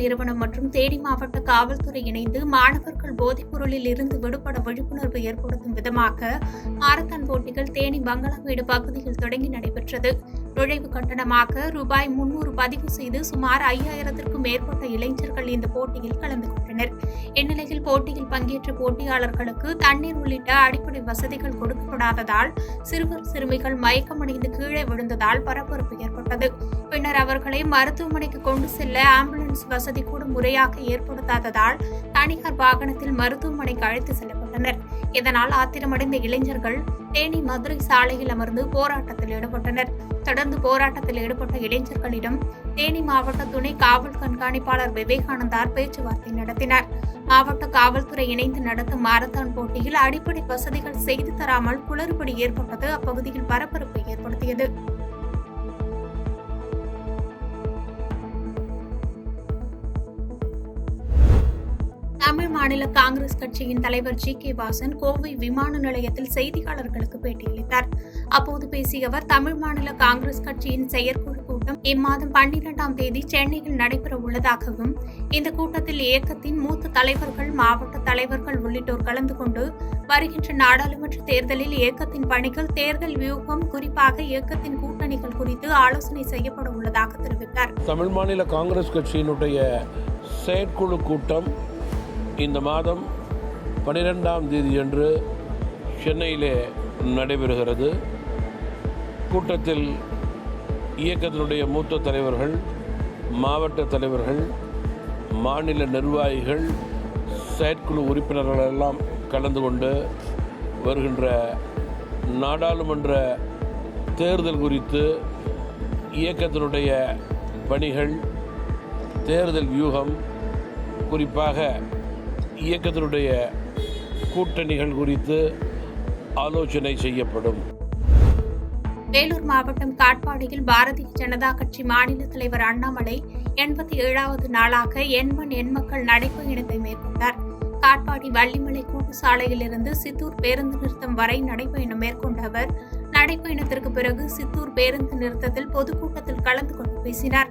நிறுவனம் மற்றும் தேனி மாவட்ட காவல்துறை இணைந்து மாணவர்கள் போதைப் பொருளில் இருந்து விடுபட விழிப்புணர்வு ஏற்படுத்தும் விதமாக மாரத்தான் போட்டிகள் தேனி பங்களாமேடு பகுதியில் தொடங்கி நடைபெற்றது. நுழைவு கட்டணமாக ரூபாய் 300 பதிவு செய்து சுமார் 5000க்கும் மேற்பட்ட இளைஞர்கள் இந்த போட்டியில் கலந்து கொண்டனர். இந்நிலையில் போட்டியில் பங்கேற்ற போட்டியாளர்களுக்கு தண்ணீர் உள்ளிட்ட அடிப்படை வசதிகள் கொடுக்கப்படாததால் சிறுவர் சிறுமிகள் மயக்கமடைந்து கீழே விழுந்ததால் பரபரப்பு ஏற்பட்டது. பின்னர் அவர்களை மருத்துவமனைக்கு கொண்டு செல்ல ஆம்புலன்ஸ் வசதி கூட முறையாக ஏற்படுத்தாததால் தனியார் வாகனத்தில் மருத்துவமனைக்கு அழைத்து செல்லப்பட்டனர். இதனால் ஆத்திரமடைந்த இளைஞர்கள் தேனி மதுரை சாலையில் அமர்ந்து போராட்டத்தில் ஈடுபட்டனர். தொடர்ந்து போராட்டத்தில் ஈடுபட்ட இளைஞர்களிடம் தேனி மாவட்ட துணை காவல் கண்காணிப்பாளர் விவேகானந்தார் பேச்சுவார்த்தை நடத்தினார். மாவட்ட காவல்துறை இணைந்து நடத்தும் மாரத்தான் போட்டியில் அடிப்படை வசதிகள் செய்து தராமல் குளறுபடி ஏற்பட்டது அப்பகுதியில் பரபரப்பை ஏற்படுத்தியது. தமிழ் மாநில காங்கிரஸ் கட்சியின் தலைவர் ஜி.கே. வாசன் கோவை விமான நிலையத்தில் செய்தியாளர்களுக்கு பேட்டியளித்தார். அப்போது பேசிய அவர், தமிழ் மாநில காங்கிரஸ் கட்சியின் செயற்குழு கூட்டம் இம்மாதம் 12ஆம் தேதி சென்னையில் நடைபெற உள்ளதாகவும், இந்த கூட்டத்தில் இயக்கத்தின் மூத்த தலைவர்கள், மாவட்ட தலைவர்கள் உள்ளிட்டோர் கலந்து கொண்டு வருகின்ற நாடாளுமன்ற தேர்தலில் இயக்கத்தின் பணிகள், தேர்தல் வியூகம், குறிப்பாக இயக்கத்தின் கூட்டணிகள் குறித்து ஆலோசனை செய்யப்பட உள்ளதாக தெரிவித்தார். தமிழ் மாநில காங்கிரஸ் கட்சியினுடைய செயற்குழு கூட்டம் இந்த மாதம் 12ஆம் தேதியன்று சென்னையிலே நடைபெறுகிறது. கூட்டத்தில் இயக்கத்தினுடைய மூத்த தலைவர்கள், மாவட்ட தலைவர்கள், மாநில நிர்வாகிகள், செயற்குழு உறுப்பினர்கள் எல்லாம் கலந்து கொண்டு வருகின்ற நாடாளுமன்ற தேர்தல் குறித்து இயக்கத்தினுடைய பணிகள், தேர்தல் வியூகம், குறிப்பாக இயக்கத்தினுடைய கூட்டணிகள் குறித்து ஆலோசனை செய்யப்படும். வேலூர் மாவட்டம் காட்பாடியில் பாரதிய ஜனதா கட்சி மாநில தலைவர் அண்ணாமலை 87வது நாளாக எண்மண் எண்மக்கள் நடைபயணத்தை மேற்கொண்டார். காட்பாடி வள்ளிமலை கூட்டு சாலையிலிருந்து சித்தூர் பேருந்து நிறுத்தம் வரை நடைபயணம் மேற்கொண்ட அவர், நடைபயணத்திற்கு பிறகு சித்தூர் பேருந்து நிறுத்தத்தில் பொதுக்கூட்டத்தில் கலந்து கொண்டு பேசினார்.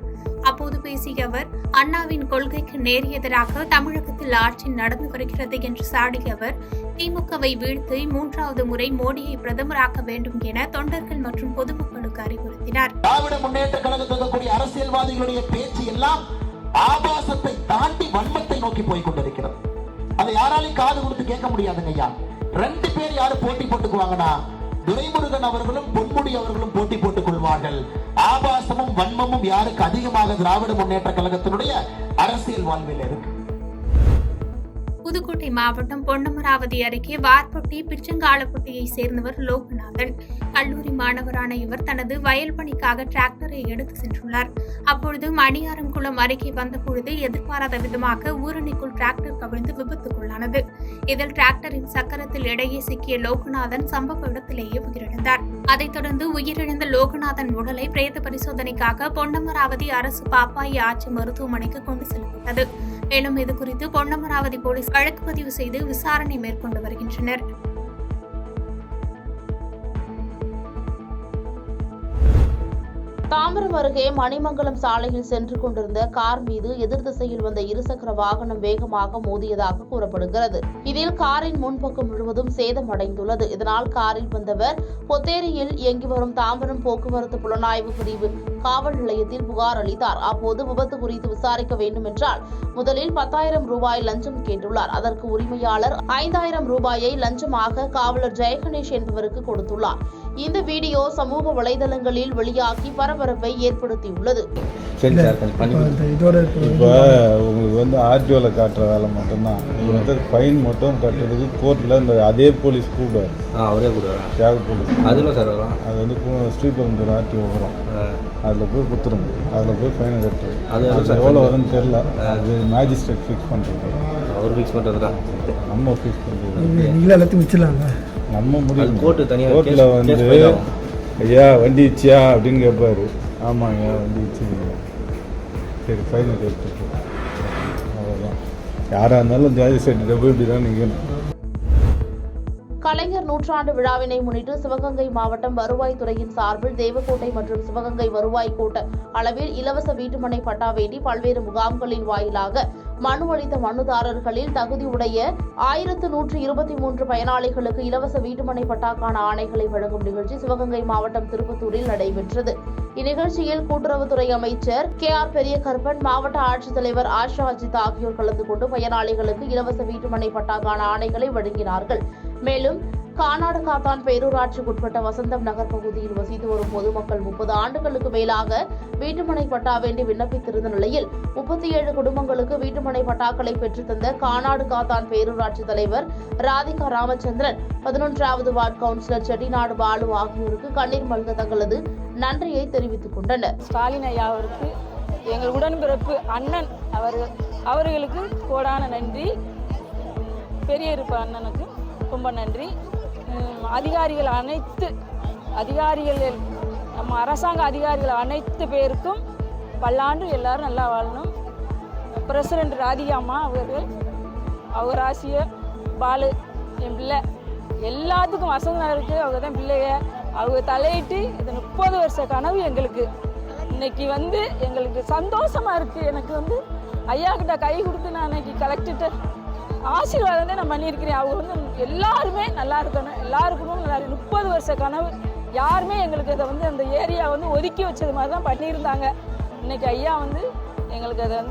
அப்போது பேசிய அவர், அண்ணாவின் கொள்கைக்கு நேர் எதிராக தமிழகத்தில் ஆட்சி நடந்து வருகிறது என்று சாடிய அவர், திமுகவை வீழ்த்தி 3வது முறை மோடியை பிரதமராக்க வேண்டும் என தொண்டர்கள் மற்றும் பொதுமக்களுக்கு அறிவுறுத்தினார். திராவிட முன்னேற்ற கழகத்தில் அரசியல்வாதிகளுடைய பேச்சு எல்லாம் ஆபாசத்தை தாண்டி வன்மத்தை நோக்கி போய் கொண்டிருக்கிறது. அதை யாராலையும் காது கொடுத்து கேட்க முடியாதுங்க ஐயா. 2 பேர் யாரு போட்டி போட்டுக்குவாங்கன்னா, துரைமுருகன் அவர்களும் பொன்முடி அவர்களும் போட்டி போட்டுக் கொள்வார்கள். ஆபாசமும் வன்மமும் யாருக்கு அதிகமாக திராவிட முன்னேற்ற கழகத்தினுடைய அரசியல் வாழ்வில் இருக்கு. புதுக்கோட்டை மாவட்டம் பொன்னமராவதி அருகே வார்பட்டி பிச்சங்காலப்பட்டியை சேர்ந்தவர் லோகநாதன். கல்லூரி மாணவரான இவர் தனது வயல் பணிக்காக டிராக்டரை எடுத்து சென்றுள்ளார். அப்பொழுது மணியாரங்குளம் அருகே வந்தபொழுது எதிர்பாராத விதமாக ஊரணிக்குள் டிராக்டர் கவிழ்ந்து விபத்துக்குள்ளானது. இதில் டிராக்டரின் சக்கரத்தில் இடையே சிக்கிய லோகநாதன் சம்பவ இடத்திலேயே உயிரிழந்தார். அதைத் தொடர்ந்து உயிரிழந்த லோகநாதன் உடலை பிரேத பரிசோதனைக்காக பொன்னமராவதி அரசு பாப்பாயி ஆட்சி மருத்துவமனைக்கு கொண்டு செல்லப்பட்டது. மேலும் இதுகுறித்து பொன்னமராவதி போலீஸ் வழக்கு பதிவு செய்து விசாரணை மேற்கொண்டு வருகின்றனர். தாம்பரம் அருகே மணிமங்கலம் சாலையில் சென்று கொண்டிருந்த கார் மீது எதிர் திசையில் வந்த இருசக்கர வாகனம் வேகமாக மோதியதாக கூறப்படுகிறது. இதில் காரின் முன்பக்கம் முழுவதும் சேதமடைந்துள்ளது. இதனால் காரில் வந்தவர் பொத்தேரியில் இயங்கி வரும் தாம்பரம் போக்குவரத்து புலனாய்வு பிரிவு காவல் நிலையத்தில் புகார் அளித்தார். அப்போது விபத்து குறித்து விசாரிக்க வேண்டும் என்றால் முதலில் 10,000 ரூபாய் லஞ்சம் கேட்டுள்ளார். அதற்கு உரிமையாளர் 5,000 ரூபாயை லஞ்சமாக காவலர் ஜெயகணேஷ் என்பவருக்கு கொடுத்துள்ளார். இந்த வீடியோ சமூக வலைதளங்களில் வெளியாகி பரபரப்பை ஏற்படுத்தியுள்ளது. இப்போ உங்களுக்கு ஆர்டிஓல காட்டுற வேலை மட்டும்தான். ஃபைன் மட்டும் கட்டுறதுக்கு கோர்ட்ல இந்த அதே போலீஸ் கூப்பிடுவார். அவரே கூட தியாக போலீஸ் அதில் சார் வரும். அது ஸ்ரீபெரும்புதூர் ஆர்டிஓ வரும். அதில் போய் கொடுத்துருங்க. அதில் போய் ஃபைனை கட்டுறது. அது எவ்வளோ வரும்னு தெரியல. அது மேஜிஸ்ட்ரேட் ஃபிக்ஸ் பண்ணுறது. அவர் ஃபிக்ஸ் பண்ணுறது தான், நம்ம ஃபிக்ஸ் பண்ணுறது. நீங்களே எல்லாத்தையும் வச்சிடலாங்க. நம்ம முடியும். கோர்ட்டு தனியாக கோர்ட்டில் ஐயா வண்டி இச்சியா அப்படின்னு கேட்பாரு. ஆமாங்க வண்டி இச்சிங்க. சரி ஃபைனை கேட்டு அவ்வளோதான். யாராக இருந்தாலும் ஜாதி சைட்டு போய் இப்படி தான் நீங்கள். கலைஞர் நூற்றாண்டு விழாவினை முன்னிட்டு சிவகங்கை மாவட்டம் வருவாய்த்துறையின் சார்பில் தேவக்கோட்டை மற்றும் சிவகங்கை வருவாய் கோட்ட அளவில் இலவச வீட்டுமனை பட்டா வேண்டி பல்வேறு முகாம்களின் வாயிலாக மனு அளித்த மனுதாரர்களில் தகுதியுடைய 1123 பயனாளிகளுக்கு இலவச வீட்டுமனை பட்டாக்கான ஆணைகளை வழங்கும் நிகழ்ச்சி சிவகங்கை மாவட்டம் திருப்பத்தூரில் நடைபெற்றது. இந்நிகழ்ச்சியில் கூட்டுறவுத்துறை அமைச்சர் KR பெரியகருப்பன், மாவட்ட ஆட்சித்தலைவர் ஆஷா அஜித் ஆகியோர் கலந்து கொண்டு பயனாளிகளுக்கு இலவச வீட்டுமனை பட்டாக்கான ஆணைகளை வழங்கினார்கள். மேலும் கானாடுகாத்தான் பேரூராட்சிக்குட்பட்ட வசந்தம் நகர் பகுதியில் வசித்து வரும் பொதுமக்கள் 30 ஆண்டுகளுக்கு மேலாக வீட்டுமனை பட்டா வேண்டி விண்ணப்பித்திருந்த நிலையில் 37 குடும்பங்களுக்கு வீட்டுமனை பட்டாக்களை பெற்றுத்தந்த கானாடுகாத்தான் பேரூராட்சி தலைவர் ராதிகா ராமச்சந்திரன், 11வது வார்டு கவுன்சிலர் செட்டிநாடு பாலு ஆகியோருக்கு கண்ணீர் மல்க தங்களது நன்றியை தெரிவித்துக் கொண்டனர். ஸ்டாலின் ஐயா அவருக்கு, எங்கள் உடன்பிறப்பு அண்ணன் அவர்களுக்கு கோடான நன்றி. பெரியப்ப அண்ணனுக்கு ரொம்ப நன்றி. அதிகாரிகள் நம்ம அரசாங்க அதிகாரிகள் அனைத்து பேருக்கும் பல்லாண்டு எல்லாரும் நல்லா வாழணும். பிரசிடென்ட் ராதிகா அம்மா அவர் ஆசிய பாலு என் பிள்ளை எல்லாத்துக்கும் வசந்தம் இருக்குது. அவங்க தான் பிள்ளைய அவங்க தலையிட்டு இது 30 வருஷ கனவு எங்களுக்கு இன்னைக்கு எங்களுக்கு சந்தோஷமாக இருக்குது. எனக்கு ஐயா கிட்ட கை கொடுத்து நான் இன்னைக்கு கலெக்டர்கிட்ட ஆசீர்வாதம் தான் நான் பண்ணியிருக்கிறேன். அவங்க எல்லாருமே நல்லா இருக்கணும், எல்லாருக்குமே நல்லா இருக்கு. 30 வருஷ கனவு யாருமே எங்களுக்கு இதை அந்த ஏரியா ஒதுக்கி வச்சது மாதிரி தான் பண்ணியிருந்தாங்க. இன்னைக்கு ஐயா எங்களுக்கு அதை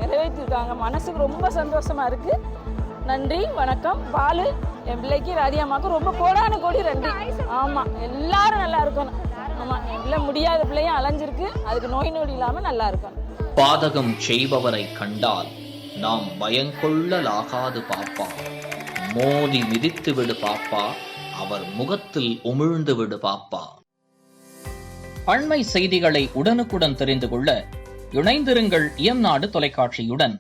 நிறைவேற்றிருக்காங்க. மனசுக்கு ரொம்ப சந்தோஷமா இருக்கு. நன்றி, வணக்கம். பாலு என் பிள்ளைக்கு, ராதியாமாவுக்கு ரொம்ப கோடான கோடி நன்றி. ஆமாம், எல்லாரும் நல்லா இருக்கணும். ஆமாம், என் பிள்ளை முடியாத பிள்ளையும் அலைஞ்சிருக்கு, அதுக்கு நோய் நொடி இல்லாமல் நல்லா இருக்கணும். பாதகம் செய்பவரை கண்டால் நாம் பயங்கொள்ளலாகாது பாப்பா, மோதி மிதித்து விடு பாப்பா, அவர் முகத்தில் உமிழ்ந்து விடு பாப்பா. அண்மை செய்திகளை உடனுக்குடன் தெரிந்து கொள்ள இணைந்திருங்கள் இயம்நாடு தொலைக்காட்சியுடன்.